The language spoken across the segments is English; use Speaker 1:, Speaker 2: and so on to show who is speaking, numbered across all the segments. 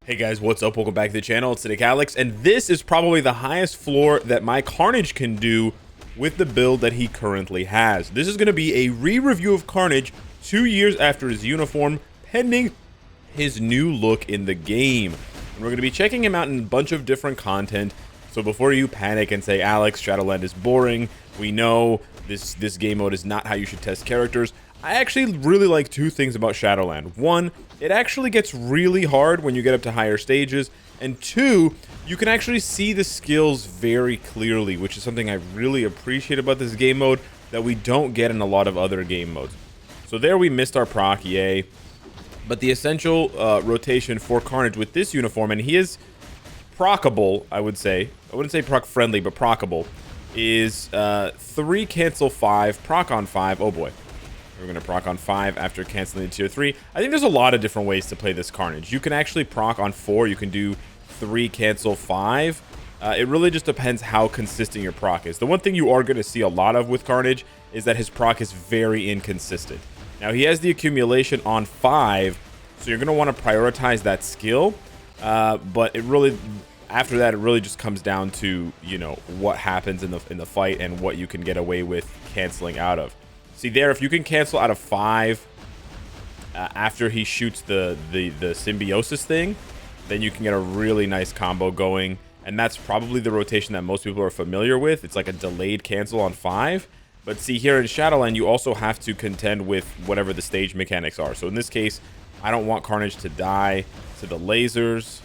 Speaker 1: Hey guys, what's up? Welcome back to the channel. It's Cynicalex, and this is probably the highest floor that my Carnage can do with the build that he currently has. This is going to be a re-review of Carnage 2 years after his uniform, pending his new look in the game. And we're going to be checking him out in a bunch of different content. So before you panic and say, Alex, Shadowland is boring, we know this game mode is not how you should test characters. I actually really like two things about Shadowland. One, it actually gets really hard when you get up to higher stages. And two, you can actually see the skills very clearly, which is something I really appreciate about this game mode that we don't get in a lot of other game modes. So there we missed our proc, yay. But the essential rotation for Carnage with this uniform, and he is proccable, I would say. I wouldn't say proc friendly, but proccable, is 3 cancel 5, proc on 5. Oh boy. We're going to proc on 5 after canceling the tier 3. I think there's a lot of different ways to play this Carnage. You can actually proc on 4. You can do 3 cancel 5. It really just depends how consistent your proc is. The one thing you are going to see a lot of with Carnage is that his proc is very inconsistent. Now, he has the accumulation on 5, so you're going to want to prioritize that skill. But it really, after that, it really just comes down to, you know, what happens in the fight and what you can get away with canceling out of. See there, if you can cancel out of 5 after he shoots the symbiosis thing, then you can get a really nice combo going. And that's probably the rotation that most people are familiar with. It's like a delayed cancel on 5. But see, here in Shadowland, you also have to contend with whatever the stage mechanics are. So in this case, I don't want Carnage to die to the lasers.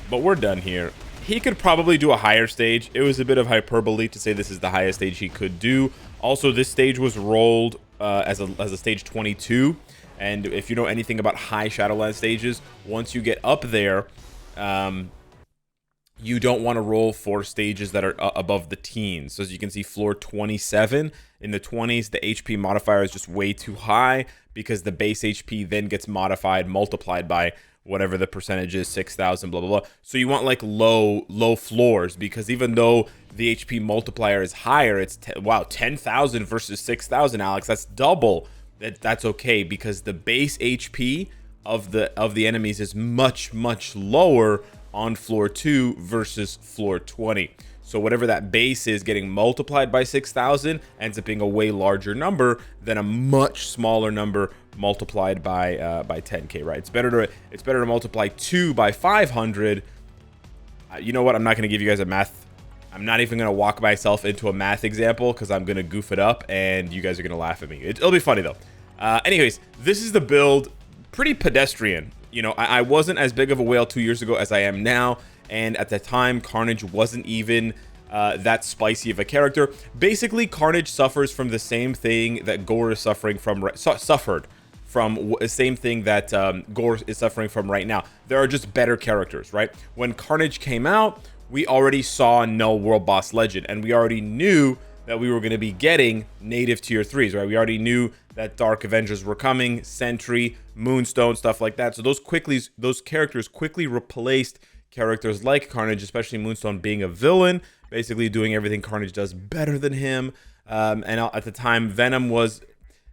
Speaker 1: But we're done here. He could probably do a higher stage. It was a bit of hyperbole to say this is the highest stage he could do. Also, this stage was rolled as a stage 22. And if you know anything about high Shadowland stages, once you get up there, you don't want to roll for stages that are above the teens. So as you can see, floor 27, in the 20s, the HP modifier is just way too high because the base HP then gets modified, multiplied by whatever the percentage is, 6,000, blah, blah, blah. So you want like low floors, because even though the HP multiplier is higher, it's, wow, 10,000 versus 6,000, Alex, that's double. That's okay, because the base HP of the enemies is much lower on floor 2 versus floor 20. So whatever that base is getting multiplied by 6,000 ends up being a way larger number than a much smaller number multiplied by 10k, right? It's better to multiply 2 by 500. You know what? I'm not going to give you guys a math. I'm not even going to walk myself into a math example because I'm going to goof it up and you guys are going to laugh at me. It'll be funny though. Anyways, this is the build. Pretty pedestrian. You know, I wasn't as big of a whale 2 years ago as I am now. And at the time, Carnage wasn't even that spicy of a character. Basically, Carnage suffers from the same thing that Gore is suffering from, suffered from the same thing that Gore is suffering from right now. There are just better characters, right? When Carnage came out, we already saw no World Boss Legend, and we already knew that we were going to be getting native tier 3s, right? We already knew that Dark Avengers were coming, Sentry, Moonstone, stuff like that. So those characters quickly replaced characters like Carnage, especially Moonstone being a villain, basically doing everything Carnage does better than him. And at the time, Venom was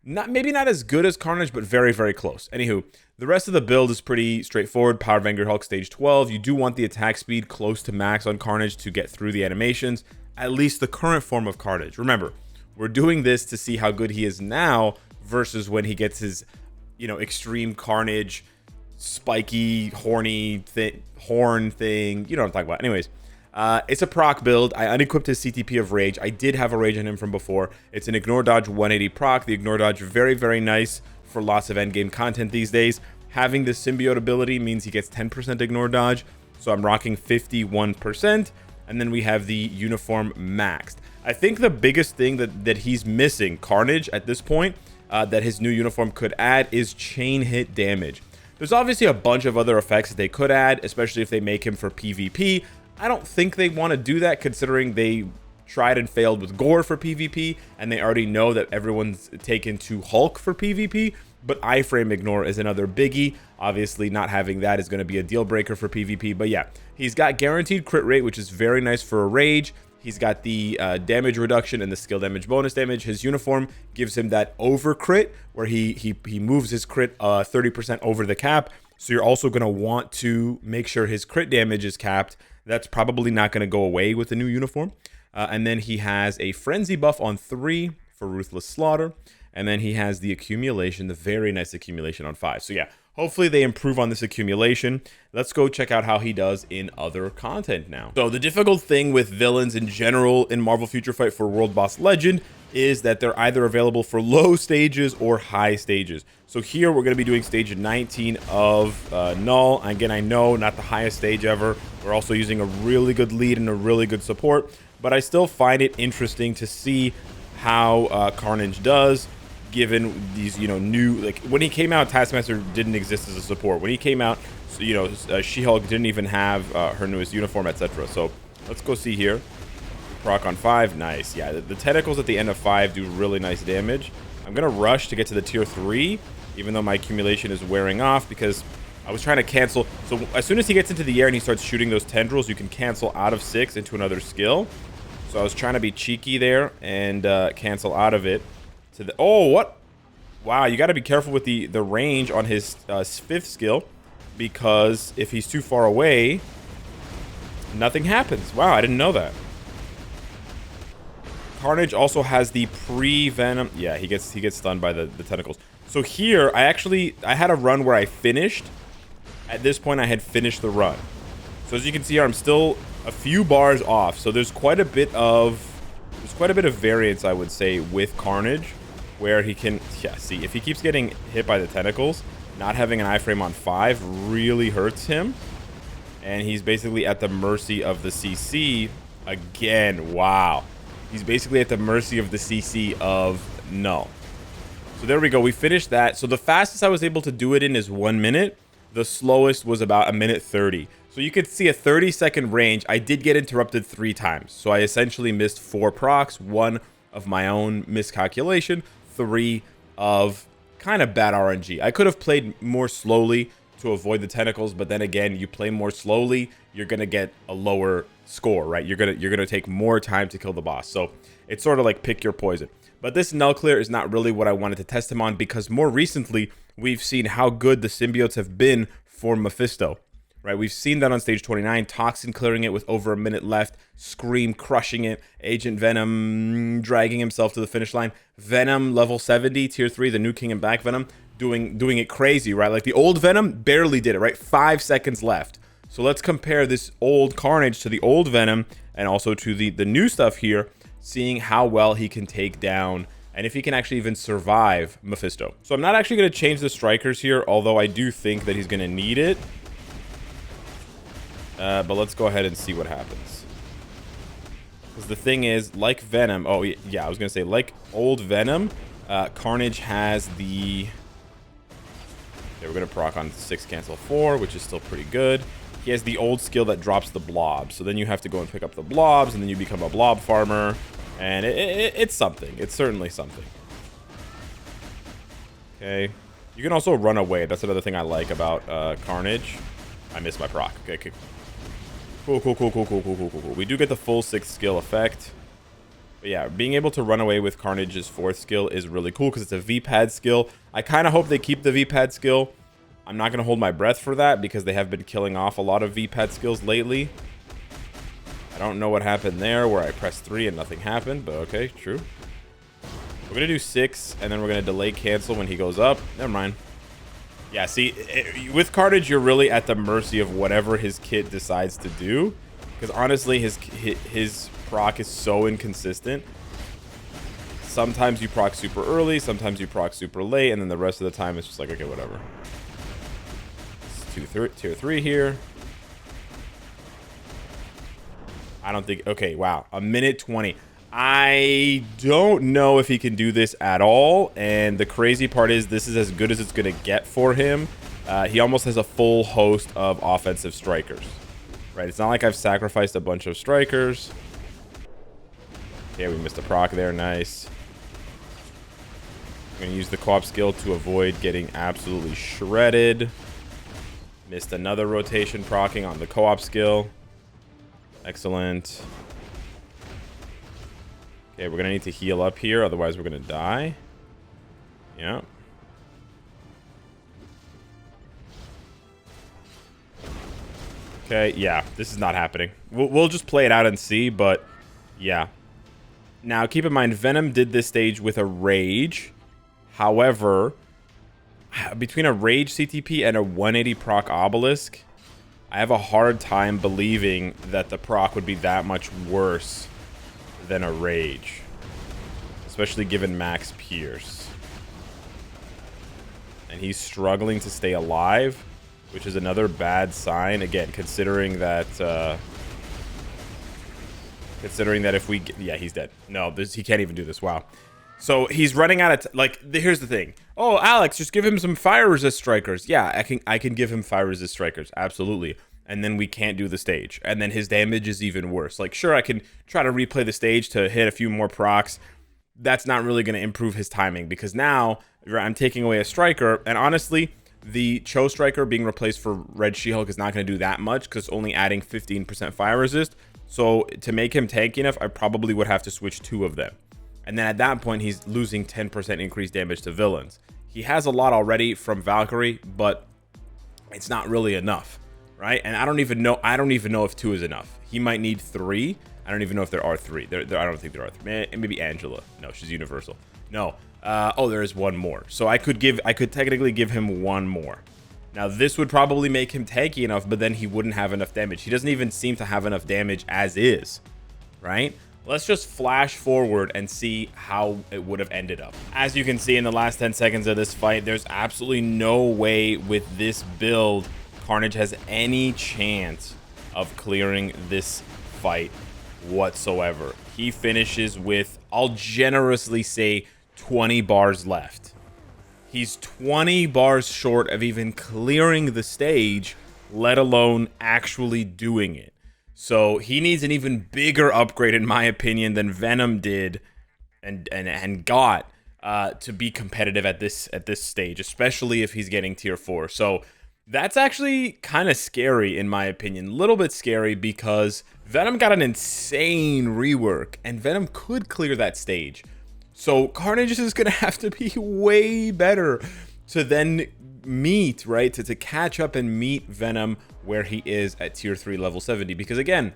Speaker 1: maybe not as good as Carnage, but very close. Anywho, the rest of the build is pretty straightforward. Power Vanguard Hulk stage 12. You do want the attack speed close to max on Carnage to get through the animations, at least the current form of Carnage. Remember, we're doing this to see how good he is now versus when he gets his, you know, extreme Carnage, spiky, horny horn thing. You know what I'm talking about. Anyways, it's a proc build. I unequipped his CTP of Rage. I did have a Rage on him from before. It's an Ignore Dodge 180 proc. The Ignore Dodge, very nice for lots of endgame content these days. Having the symbiote ability means he gets 10% Ignore Dodge. So I'm rocking 51%. And then we have the uniform maxed. I think the biggest thing that he's missing, Carnage, at this point, that his new uniform could add is chain hit damage. There's obviously a bunch of other effects that they could add, especially if they make him for PvP. I don't think they want to do that, considering they tried and failed with Gore for PvP, and they already know that everyone's taken to Hulk for PvP. But iframe ignore is another biggie. Obviously, not having that is going to be a deal breaker for PvP. But yeah, he's got guaranteed crit rate, which is very nice for a Rage. He's got the damage reduction and the skill damage bonus damage. His uniform gives him that over crit, where he moves his crit 30% over the cap. So you're also going to want to make sure his crit damage is capped. That's probably not going to go away with the new uniform. And then he has a frenzy buff on 3 for Ruthless Slaughter. And then he has the accumulation, the very nice accumulation on 5. So yeah, hopefully they improve on this accumulation. Let's go check out how he does in other content now. So the difficult thing with villains in general in Marvel Future Fight for World Boss Legend is that they're either available for low stages or high stages. So here we're going to be doing stage 19 of Null. Again, I know not the highest stage ever. We're also using a really good lead and a really good support, but I still find it interesting to see how Carnage does, given these, you know, new, like when he came out, Taskmaster didn't exist as a support. When he came out, so, you know, She-Hulk didn't even have her newest uniform, etc. So let's go see here. Proc on 5, nice. Yeah, the tentacles at the end of 5 do really nice damage. I'm gonna rush to get to the tier 3, even though my accumulation is wearing off, because I was trying to cancel. So as soon as he gets into the air and he starts shooting those tendrils, you can cancel out of 6 into another skill. So I was trying to be cheeky there and cancel out of it to the, oh, what? Wow, you got to be careful with the range on his 5th skill, because if he's too far away, nothing happens. Wow, I didn't know that. Carnage also has the pre-venom. Yeah, he gets stunned by the tentacles. So here, I had a run where I finished. At this point, I had finished the run. So as you can see here, I'm still a few bars off. So there's quite a bit of variance, I would say, with Carnage, where he can, yeah, see, if he keeps getting hit by the tentacles, not having an iframe on 5 really hurts him. And he's basically at the mercy of the CC again. Wow. He's basically at the mercy of the CC of Null. So there we go. We finished that. So the fastest I was able to do it in is 1 minute. The slowest was about 1:30. So you could see a 30-second range. I did get interrupted 3 times. So I essentially missed 4 procs, 1 of my own miscalculation, 3 of kind of bad RNG. I could have played more slowly to avoid the tentacles, but then again, you play more slowly, you're gonna get a lower score, right? You're gonna take more time to kill the boss. So it's sort of like pick your poison. But this null clear is not really what I wanted to test him on, because more recently we've seen how good the symbiotes have been for Mephisto, right? We've seen that on stage 29, Toxin clearing it with over a minute left, Scream crushing it, Agent Venom dragging himself to the finish line, Venom level 70, tier 3, the new King and Back Venom, doing it crazy, right? Like the old Venom barely did it, right? 5 seconds left. So let's compare this old Carnage to the old Venom, and also to the new stuff here, seeing how well he can take down, and if he can actually even survive Mephisto. So I'm not actually going to change the strikers here, although I do think that he's going to need it. But let's go ahead and see what happens. Because the thing is, like Venom, oh yeah, I was going to say, like old Venom, Carnage has the... Okay, we're going to proc on 6 cancel 4, which is still pretty good. He has the old skill that drops the blobs. So then you have to go and pick up the blobs, and then you become a blob farmer. And it's something. It's certainly something. Okay. You can also run away. That's another thing I like about Carnage. I missed my proc. Okay. Cool. We do get the full 6th skill effect. But yeah, being able to run away with Carnage's 4th skill is really cool, because it's a V-pad skill. I kind of hope they keep the V-pad skill. I'm not going to hold my breath for that, because they have been killing off a lot of V-pad skills lately. I don't know what happened there, where I pressed 3 and nothing happened, but okay, true. We're going to do 6, and then we're going to delay cancel when he goes up. Never mind. Yeah, see, with Carnage, you're really at the mercy of whatever his kit decides to do. Because honestly, his proc is so inconsistent. Sometimes you proc super early, sometimes you proc super late, and then the rest of the time it's just like, okay, whatever. It's tier 3 here. I don't think... Okay, wow. 1:20. I don't know if he can do this at all. And the crazy part is, this is as good as it's going to get for him. He almost has a full host of offensive strikers. Right? It's not like I've sacrificed a bunch of strikers. Okay, we missed a proc there. Nice. I'm going to use the co-op skill to avoid getting absolutely shredded. Missed another rotation procking on the co-op skill. Excellent. Okay, we're going to need to heal up here, otherwise we're going to die. Yeah. Okay, yeah, this is not happening. We'll just play it out and see, but yeah. Now, keep in mind, Venom did this stage with a Rage. However, between a Rage CTP and a 180 proc Obelisk, I have a hard time believing that the proc would be that much worse than a Rage. Especially given Max Pierce. And he's struggling to stay alive, which is another bad sign. Again, considering that if we get, yeah, he's dead. No, he can't even do this. Wow. So he's running out of like. Here's the thing. Oh, Alex, just give him some fire resist strikers. Yeah, I can give him fire resist strikers. Absolutely. And then we can't do the stage. And then his damage is even worse. Like, sure, I can try to replay the stage to hit a few more procs. That's not really going to improve his timing because now I'm taking away a striker. And honestly, the Cho Striker being replaced for Red She-Hulk is not going to do that much because only adding 15% fire resist. So to make him tanky enough, I probably would have to switch 2 of them. And then at that point, he's losing 10% increased damage to villains. He has a lot already from Valkyrie, but it's not really enough, right? And I don't even know if 2 is enough. He might need 3. I don't even know if there are 3. I don't think there are 3. Maybe Angela. No, she's universal. No. Oh, there is 1 more. So I could technically give him 1 more. Now this would probably make him tanky enough, but then he wouldn't have enough damage. He doesn't even seem to have enough damage as is, right? Let's just flash forward and see how it would have ended up. As you can see in the last 10 seconds of this fight, there's absolutely no way with this build Carnage has any chance of clearing this fight whatsoever. He finishes with, I'll generously say, 20 bars left. He's 20 bars short of even clearing the stage, let alone actually doing it. So he needs an even bigger upgrade, in my opinion, than Venom did and got to be competitive at this stage, especially if he's getting tier 4. So that's actually kind of scary, in my opinion. A little bit scary because Venom got an insane rework, and Venom could clear that stage. So Carnage is going to have to be way better to then meet, right? To catch up and meet Venom where he is at tier 3 level 70. Because again,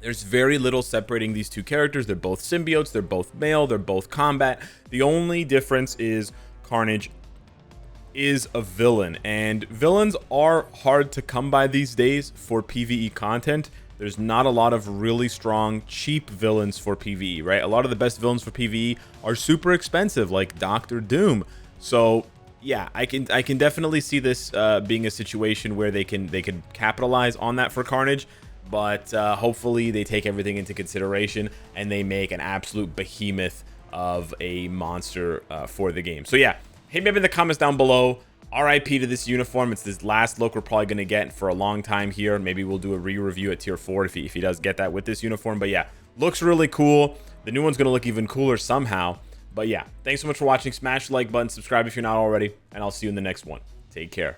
Speaker 1: there's very little separating these two characters. They're both symbiotes. They're both male. They're both combat. The only difference is Carnage is a villain. And villains are hard to come by these days for PvE content. There's not a lot of really strong, cheap villains for PvE, right? A lot of the best villains for PvE are super expensive, like Doctor Doom. So yeah, I can definitely see this being a situation where they can capitalize on that for Carnage, but hopefully they take everything into consideration and they make an absolute behemoth of a monster for the game. So yeah, hit me up in the comments down below. RIP to this uniform. It's this last look we're probably going to get for a long time here. Maybe we'll do a re-review at tier 4 if he does get that with this uniform. But yeah, looks really cool. The new one's going to look even cooler somehow. But yeah, thanks so much for watching. Smash the like button, subscribe if you're not already, and I'll see you in the next one. Take care.